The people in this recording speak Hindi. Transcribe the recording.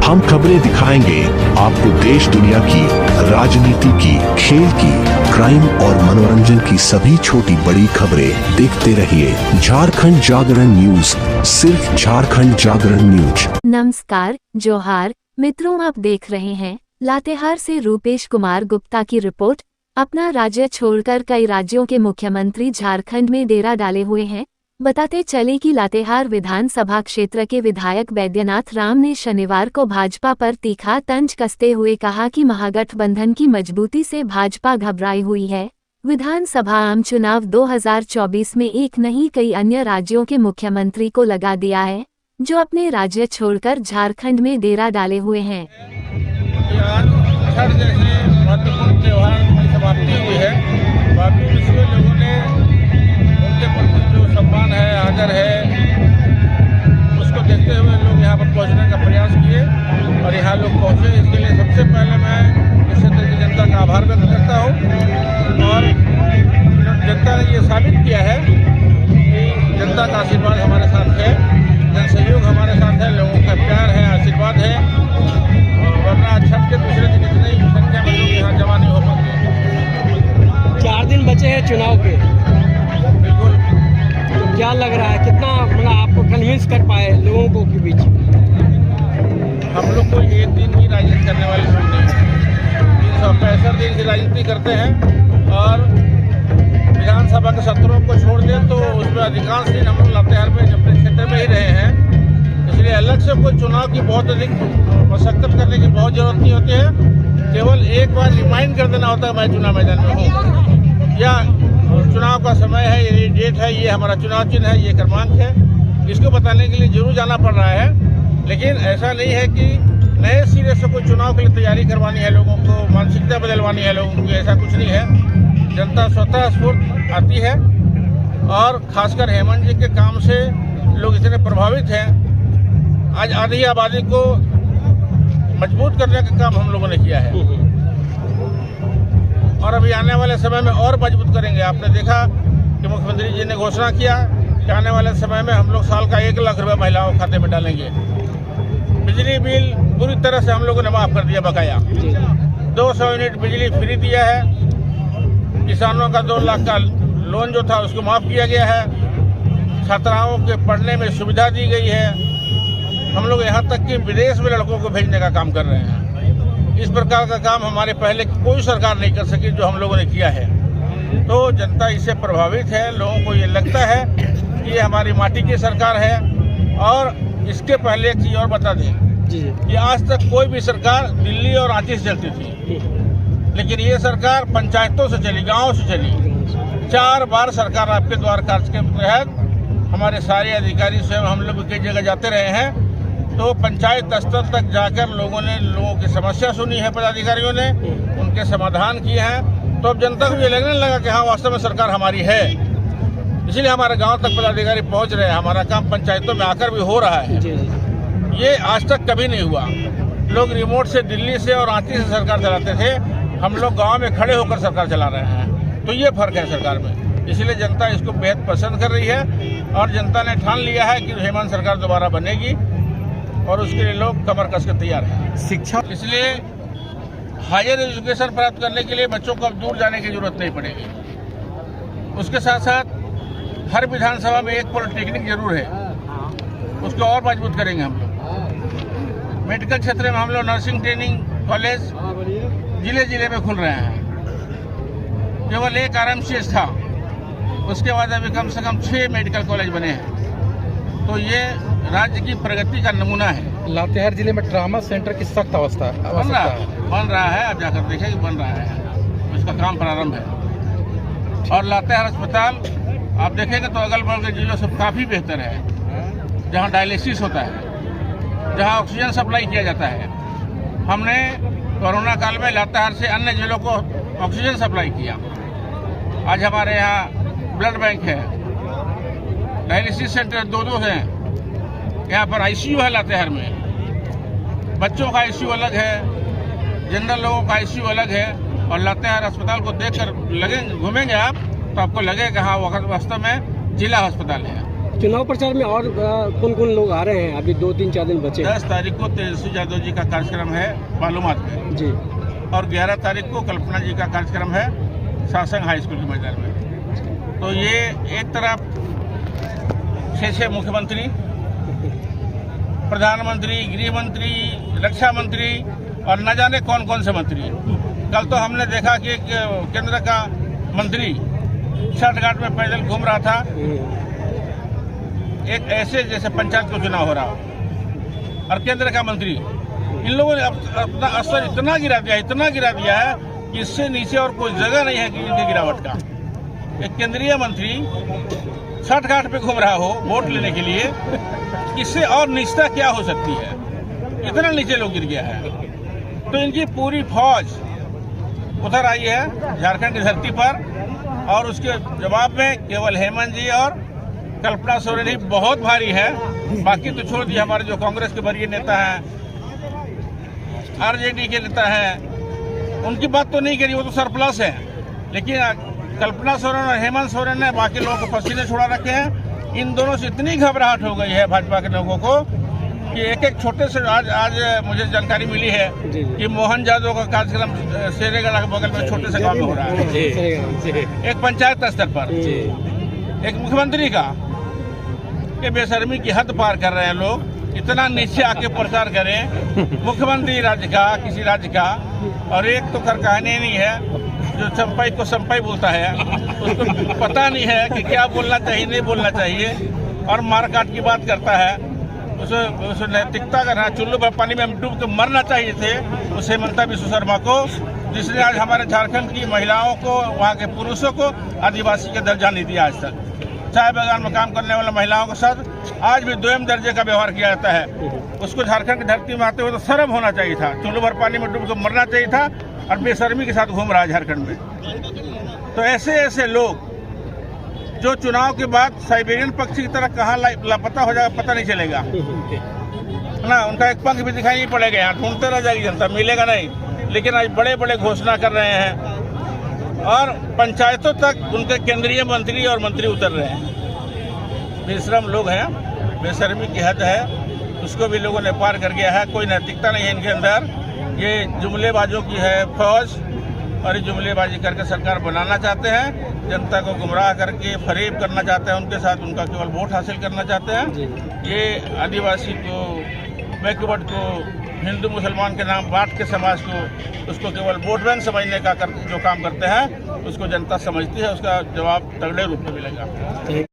हम खबरें दिखाएंगे आपको देश दुनिया की, राजनीति की, खेल की, क्राइम और मनोरंजन की सभी छोटी बड़ी खबरें देखते रहिए झारखंड जागरण न्यूज, सिर्फ झारखंड जागरण न्यूज। नमस्कार, जोहार मित्रों, आप देख रहे हैं लातेहार से रूपेश कुमार गुप्ता की रिपोर्ट। अपना राज्य छोड़कर कई राज्यों के मुख्यमंत्री झारखंड में डेरा डाले हुए हैं। बताते चले कि लातेहार विधानसभा क्षेत्र के विधायक वैद्यनाथ राम ने शनिवार को भाजपा पर तीखा तंज कसते हुए कहा कि महागठबंधन की मजबूती से भाजपा घबराई हुई है। विधानसभा आम चुनाव 2024 में एक नहीं कई अन्य राज्यों के मुख्यमंत्री को लगा दिया है, जो अपने राज्य छोड़कर झारखंड में डेरा डाले हुए हैं। छठ जैसे महत्वपूर्ण त्यौहार की समाप्ति हुई है। बाकी विश्व लोगों ने उनके प्रति जो सम्मान है, आदर है, उसको देखते हुए लोग यहाँ पर पहुँचने का प्रयास किए और यहाँ लोग पहुँचे। इसके लिए सबसे पहले मैं इस क्षेत्र की जनता का आभार व्यक्त करता हूँ। और जनता ने ये साबित किया है कि जनता का आशीर्वाद हमारे साथ है, जन सहयोग हमारे साथ है, लोगों का प्यार है, आशीर्वाद है। वरना छठ के दूसरे दिन इतनी संख्या में लोग यहाँ जमा नहीं हो पाते। 4 दिन बचे हैं चुनाव के। बिल्कुल। तो क्या लग रहा है, कितना मतलब आपको कन्विंस कर पाए लोगों को के बीच? हम लोग कोई एक दिन की राजनीति करने वाले लोग नहीं हैं। 365 दिन की राजनीति करते हैं और विधानसभा के सत्रों को छोड़ दें तो उसमें अधिकांश दिन हम लोग लातेहार में अपने क्षेत्र में ही रहे हैं। इसलिए अलग से कोई चुनाव की बहुत अधिक मशक्कत करने की बहुत जरूरत नहीं होती है। केवल एक बार रिमाइंड कर देना होता है मैं चुनाव मैदान में हूँ, या चुनाव का समय है, ये डेट है, ये हमारा चुनाव चिन्ह है, ये क्रमांक है। इसको बताने के लिए जरूर जाना पड़ रहा है, लेकिन ऐसा नहीं है कि नए सिरे से कोई चुनाव के लिए तैयारी करवानी है लोगों को, मानसिकता बदलवानी है लोगों की। ऐसा कुछ नहीं है। जनता स्वतः स्फूर्त आती है और खासकर हेमंत जी के काम से लोग इतने प्रभावित हैं। आज आधी आबादी को मजबूत करने का काम हम लोगों ने किया है और अभी आने वाले समय में और मजबूत करेंगे। आपने देखा कि मुख्यमंत्री जी ने घोषणा किया कि आने वाले समय में हम लोग साल का 1 लाख रुपए महिलाओं के खाते में डालेंगे। बिजली बिल पूरी तरह से हम लोगों ने माफ़ कर दिया बकाया। 200 यूनिट बिजली फ्री दिया है। किसानों का 2 लाख का लोन जो था उसको माफ़ किया गया है। छात्राओं के पढ़ने में सुविधा दी गई है। हम लोग यहाँ तक कि विदेश में लड़कों को भेजने का काम कर रहे हैं। इस प्रकार का काम हमारे पहले कोई सरकार नहीं कर सकी जो हम लोगों ने किया है। तो जनता इससे प्रभावित है। लोगों को ये लगता है कि ये हमारी माटी की सरकार है। और इसके पहले एक चीज़ और बता दें कि आज तक कोई भी सरकार दिल्ली और रांची से चलती थी, लेकिन ये सरकार पंचायतों से चली, गाँव से चली। 4 बार सरकार आपके द्वार कार्य के तहत हमारे सारे अधिकारी स्वयं हम लोग कई जगह जाते रहे हैं। तो पंचायत स्तर तक जाकर लोगों की समस्या सुनी है, पदाधिकारियों ने उनके समाधान किए हैं। तो अब जनता को ये लगने लगा कि हाँ, वास्तव में सरकार हमारी है। इसलिए हमारे गांव तक पदाधिकारी पहुंच रहे हैं। हमारा काम पंचायतों में आकर भी हो रहा है। ये आज तक कभी नहीं हुआ। लोग रिमोट से दिल्ली से और रांची से सरकार चलाते थे, हम लोग गाँव में खड़े होकर सरकार चला रहे हैं। तो ये फर्क है सरकार में। इसलिए जनता इसको बेहद पसंद कर रही है और जनता ने ठान लिया है कि हेमंत सरकार दोबारा बनेगी और उसके लिए लोग कमर कस के तैयार हैं। शिक्षा, इसलिए हायर एजुकेशन प्राप्त करने के लिए बच्चों को अब दूर जाने की जरूरत नहीं पड़ेगी। उसके साथ साथ हर विधानसभा में एक पॉलिटेक्निक जरूर है, उसको और मजबूत करेंगे हम लोग। मेडिकल क्षेत्र में हम लोग नर्सिंग ट्रेनिंग कॉलेज जिले जिले में खुल रहे हैं। केवल एक RMCH था, उसके बाद अभी कम से कम 6 मेडिकल कॉलेज बने हैं। तो ये राज्य की प्रगति का नमूना है। लातेहार जिले में ट्रामा सेंटर की सख्त अवस्था बन रहा है। आप जाकर देखें कि बन रहा है, उसका काम प्रारंभ है। और लातेहार अस्पताल आप देखेंगे तो अगल बगल के जिलों से काफ़ी बेहतर है। जहाँ डायलिसिस होता है, जहाँ ऑक्सीजन सप्लाई किया जाता है। हमने कोरोना काल में लातेहार से अन्य जिलों को ऑक्सीजन सप्लाई किया। आज हमारे यहाँ ब्लड बैंक है, डायलिसिस सेंटर 2 हैं। यहाँ पर ICU है लातेहार में। बच्चों का ICU अलग है, जनरल लोगों का ICU अलग है। और लातेहार अस्पताल को देखकर घूमेंगे आप तो आपको लगेगा हाँ वास्तव में जिला अस्पताल है। चुनाव प्रचार में और कौन कौन लोग आ रहे हैं? अभी 2-3-4 दिन बचे। 10 तारीख को तेजस्वी यादव जी का कार्यक्रम है मालूमात में जी। और 11 तारीख को कल्पना जी का कार्यक्रम है शासन हाई स्कूल के मैदान में। तो ये एक तरफ 6 मुख्यमंत्री, प्रधानमंत्री, गृह मंत्री, रक्षा मंत्री और न जाने कौन कौन से मंत्री। कल तो हमने देखा कि एक केंद्र का मंत्री छठ घाट में पैदल घूम रहा था, एक ऐसे जैसे पंचायत को चुनाव हो रहा हो। और केंद्र का मंत्री, इन लोगों ने अपना असर इतना गिरा दिया है कि इससे नीचे और कोई जगह नहीं है कि इनकी गिरावट का। एक केंद्रीय मंत्री छठ घाट पे घूम रहा हो वोट लेने के लिए, इससे और निचता क्या हो सकती है? इतना नीचे लोग गिर गया है। तो इनकी पूरी फौज उधर आई है झारखंड की धरती पर, और उसके जवाब में केवल हेमंत जी और कल्पना सोरेन ही बहुत भारी है। बाकी तो छोड़ दिया, हमारे जो कांग्रेस के वरीय नेता हैं, आरजेडी के नेता हैं, उनकी बात तो नहीं करी, वो तो सरप्लस है। लेकिन कल्पना सोरेन और हेमंत सोरेन ने बाकी लोगों को पसीने छुड़ा रखे हैं। इन दोनों से इतनी घबराहट हो गई है भाजपा के लोगों को कि एक छोटे से आज मुझे जानकारी मिली है कि मोहन यादव का कार्यक्रम शेरेगढ़ के बगल में छोटे से गांव में हो रहा है, एक पंचायत स्तर पर, एक मुख्यमंत्री का। ये बेशर्मी की हद पार कर रहे हैं लोग। इतना नीचे आके प्रचार करें मुख्यमंत्री राज्य का, किसी राज्य का, और एक तो कर कहानी नहीं है जो चंपाई को संपाई बोलता है, उसको पता नहीं है कि क्या बोलना चाहिए, नहीं बोलना चाहिए, और मारकाट की बात करता है। उसे नैतिकता का चुल्लू भर पानी में डूब के मरना चाहिए थे उस हेमंता विश्व शर्मा को, जिसने आज हमारे झारखंड की महिलाओं को, वहाँ के पुरुषों को आदिवासी का दर्जा नहीं दिया आज तक। चाय बागान में काम करने वाले महिलाओं के साथ आज भी दोयम दर्जे का व्यवहार किया जाता है। उसको झारखंड की धरती में आते हुए तो शर्म होना चाहिए था, चुल्लू भर पानी में डूब के मरना चाहिए था, और बेशर्मी के साथ घूम रहा है झारखंड में। तो ऐसे लोग जो चुनाव के बाद साइबेरियन पक्षी की तरह कहाँ लापता हो जाएगा पता नहीं चलेगा ना। उनका एक पंख भी दिखाई नहीं पड़ेगा, यहाँ ढूंढते रह जाएगी जनता, मिलेगा नहीं। लेकिन आज बड़े बड़े घोषणा कर रहे हैं और पंचायतों तक उनके केंद्रीय मंत्री और मंत्री उतर रहे हैं। बेशरम लोग हैं, बेशर्मी की हद है, उसको भी लोगों ने पार कर गया है। कोई नैतिकता नहीं है इनके अंदर। ये जुमलेबाजों की है फौज, और ये जुमलेबाजी करके सरकार बनाना चाहते हैं, जनता को गुमराह करके फरेब करना चाहते हैं, उनके साथ उनका केवल वोट हासिल करना चाहते हैं। ये आदिवासी को, बैकवर्ड को, हिंदू मुसलमान के नाम बांट के समाज को, उसको केवल वोट बैंक समझने का जो काम करते हैं, उसको जनता समझती है। उसका जवाब तगड़े रूप में मिलेगा।